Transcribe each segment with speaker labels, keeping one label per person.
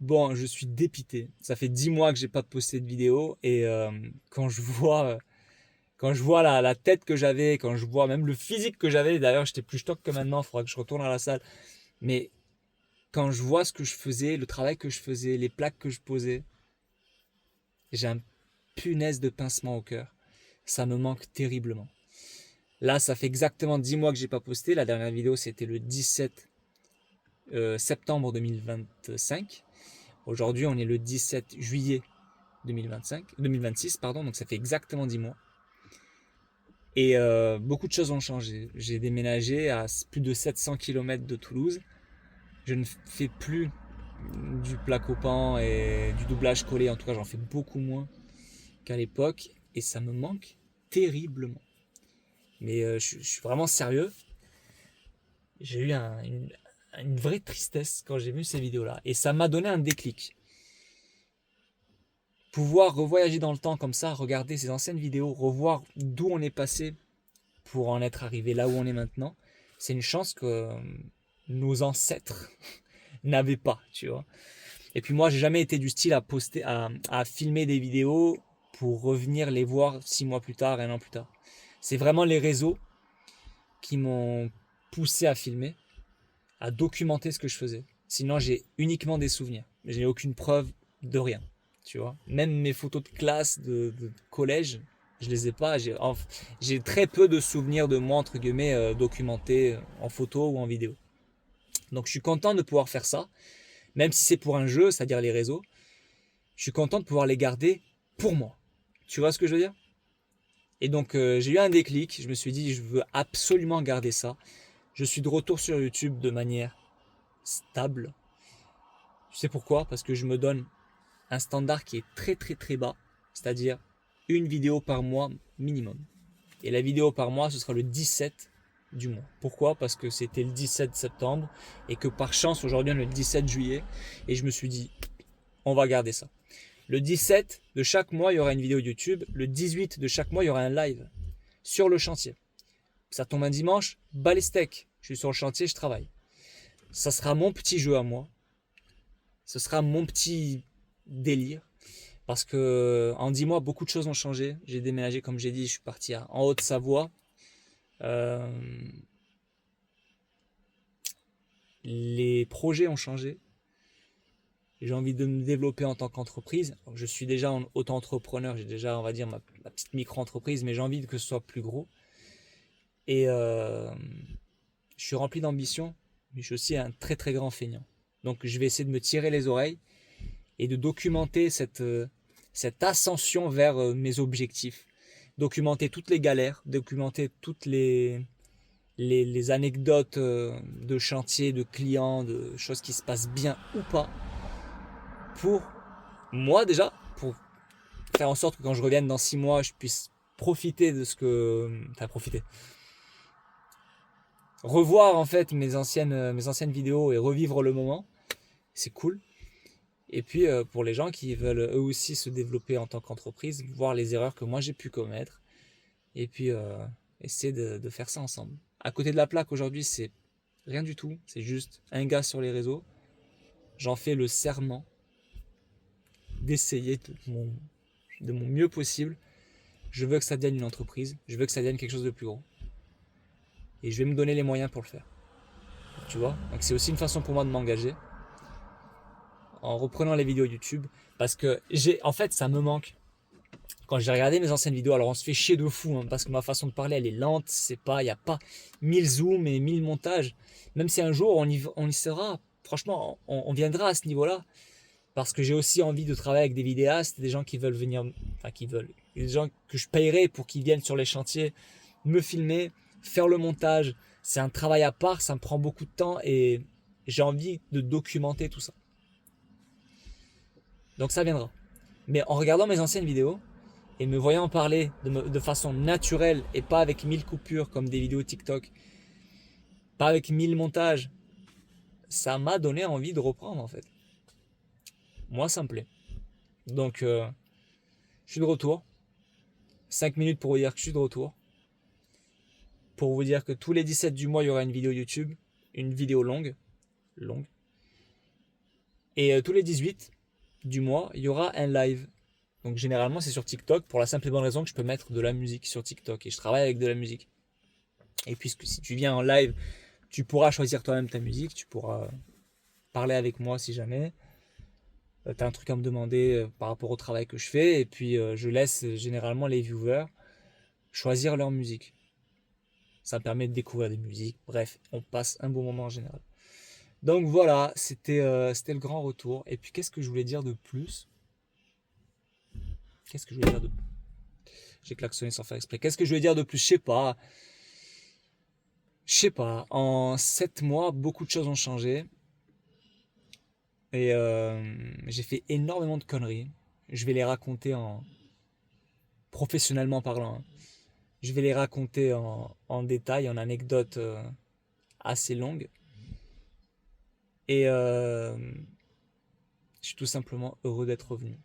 Speaker 1: Bon, je suis dépité. Ça fait 10 mois que j'ai pas posté de vidéo et quand je vois la tête que j'avais, quand je vois même le physique que j'avais, d'ailleurs j'étais plus stock que maintenant, il faudra que je retourne à la salle. Mais quand je vois ce que je faisais, le travail que je faisais, les plaques que je posais, j'ai un punaise de pincement au cœur. Ça me manque terriblement. Là, ça fait exactement 10 mois que j'ai pas posté. La dernière vidéo, c'était le 17 septembre 2025. Aujourd'hui, on est le 17 juillet 2026, pardon, donc ça fait exactement 10 mois. Et beaucoup de choses ont changé. J'ai déménagé à plus de 700 km de Toulouse. Je ne fais plus du plaque au pan et du doublage collé, en tout cas j'en fais beaucoup moins qu'à l'époque et ça me manque terriblement. Mais je suis vraiment sérieux. J'ai eu une vraie tristesse quand j'ai vu ces vidéos-là et ça m'a donné un déclic. Pouvoir revoyager dans le temps comme ça, regarder ces anciennes vidéos, revoir d'où on est passé pour en être arrivé là où on est maintenant, c'est une chance que nos ancêtres n'avaient pas, tu vois. Et puis moi, j'ai jamais été du style à poster, à filmer des vidéos pour revenir les voir 6 mois plus tard, un an plus tard. C'est vraiment les réseaux qui m'ont poussé à filmer, à documenter ce que je faisais. Sinon, j'ai uniquement des souvenirs. J'ai aucune preuve de rien, tu vois. Même mes photos de classe, de collège, je les ai pas. J'ai très peu de souvenirs de moi, entre guillemets, documentés en photo ou en vidéo. Donc je suis content de pouvoir faire ça, même si c'est pour un jeu, c'est-à-dire les réseaux. Je suis content de pouvoir les garder pour moi. Tu vois ce que je veux dire? Et donc j'ai eu un déclic, je me suis dit je veux absolument garder ça. Je suis de retour sur YouTube de manière stable. Tu sais pourquoi? Parce que je me donne un standard qui est très très très bas, c'est-à-dire une vidéo par mois minimum. Et la vidéo par mois, ce sera le 17 du mois. Pourquoi? Parce que c'était le 17 septembre et que par chance aujourd'hui on est le 17 juillet et je me suis dit on va garder ça. Le 17 de chaque mois, il y aura une vidéo YouTube. Le 18 de chaque mois, il y aura un live sur le chantier. Ça tombe un dimanche, bas les steaks. Je suis sur le chantier, je travaille. Ça sera mon petit jeu à moi. Ce sera mon petit délire. Parce que en 10 mois, beaucoup de choses ont changé. J'ai déménagé, comme j'ai dit, je suis parti en Haute-Savoie. Euh, les projets ont changé. J'ai envie de me développer en tant qu'entreprise. Je suis déjà auto-entrepreneur, j'ai déjà, on va dire, ma petite micro-entreprise, mais j'ai envie que ce soit plus gros. Et je suis rempli d'ambition, mais je suis aussi un très très grand feignant. Donc je vais essayer de me tirer les oreilles et de documenter cette ascension vers mes objectifs. Documenter toutes les galères, documenter toutes les anecdotes de chantier, de clients, de choses qui se passent bien ou pas. Pour moi déjà, pour faire en sorte que quand je revienne dans 6 mois, je puisse profiter de ce que... Enfin, profiter. Revoir en fait mes anciennes vidéos et revivre le moment. C'est cool. Et puis pour les gens qui veulent eux aussi se développer en tant qu'entreprise, voir les erreurs que moi j'ai pu commettre. Et puis essayer de faire ça ensemble. À côté de la plaque aujourd'hui, c'est rien du tout. C'est juste un gars sur les réseaux. J'en fais le serment d'essayer de mon mieux possible. Je veux que ça devienne une entreprise. Je veux que ça devienne quelque chose de plus gros. Et je vais me donner les moyens pour le faire. Tu vois? Donc c'est aussi une façon pour moi de m'engager en reprenant les vidéos YouTube parce que en fait ça me manque. Quand j'ai regardé mes anciennes vidéos, alors on se fait chier de fou hein, parce que ma façon de parler elle est lente, il y a pas 1000 zooms et 1000 montages. Même si un jour on y sera, franchement on viendra à ce niveau-là parce que j'ai aussi envie de travailler avec des vidéastes, des gens qui veulent venir, enfin qui veulent, des gens que je payerai pour qu'ils viennent sur les chantiers, me filmer, faire le montage. C'est un travail à part, ça me prend beaucoup de temps et j'ai envie de documenter tout ça. Donc ça viendra. Mais en regardant mes anciennes vidéos et me voyant parler de façon naturelle et pas avec 1000 coupures comme des vidéos TikTok, pas avec 1000 montages, ça m'a donné envie de reprendre en fait. Moi ça me plaît. Donc je suis de retour. 5 minutes pour vous dire que je suis de retour. Pour vous dire que tous les 17 du mois, il y aura une vidéo YouTube. Une vidéo longue. Longue. Et tous les 18 du mois, il y aura un live. Donc généralement, c'est sur TikTok pour la simple et bonne raison que je peux mettre de la musique sur TikTok. Et je travaille avec de la musique. Et puisque si tu viens en live, tu pourras choisir toi-même ta musique, tu pourras parler avec moi si jamais. Tu as un truc à me demander par rapport au travail que je fais. Et puis je laisse généralement les viewers choisir leur musique. Ça me permet de découvrir des musiques. Bref, on passe un bon moment en général. Donc voilà, c'était le grand retour. Et puis qu'est-ce que je voulais dire de plus? Qu'est-ce que je voulais dire de plus? J'ai klaxonné sans faire exprès. Qu'est-ce que je voulais dire de plus? Je sais pas. Je sais pas. En 7 mois, beaucoup de choses ont changé. Et j'ai fait énormément de conneries. Je vais les raconter en professionnellement parlant, hein. Je vais les raconter en détail, en anecdotes assez longues. Et je suis tout simplement heureux d'être revenu.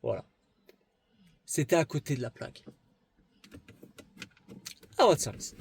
Speaker 1: Voilà. C'était à côté de la plaque. À votre service.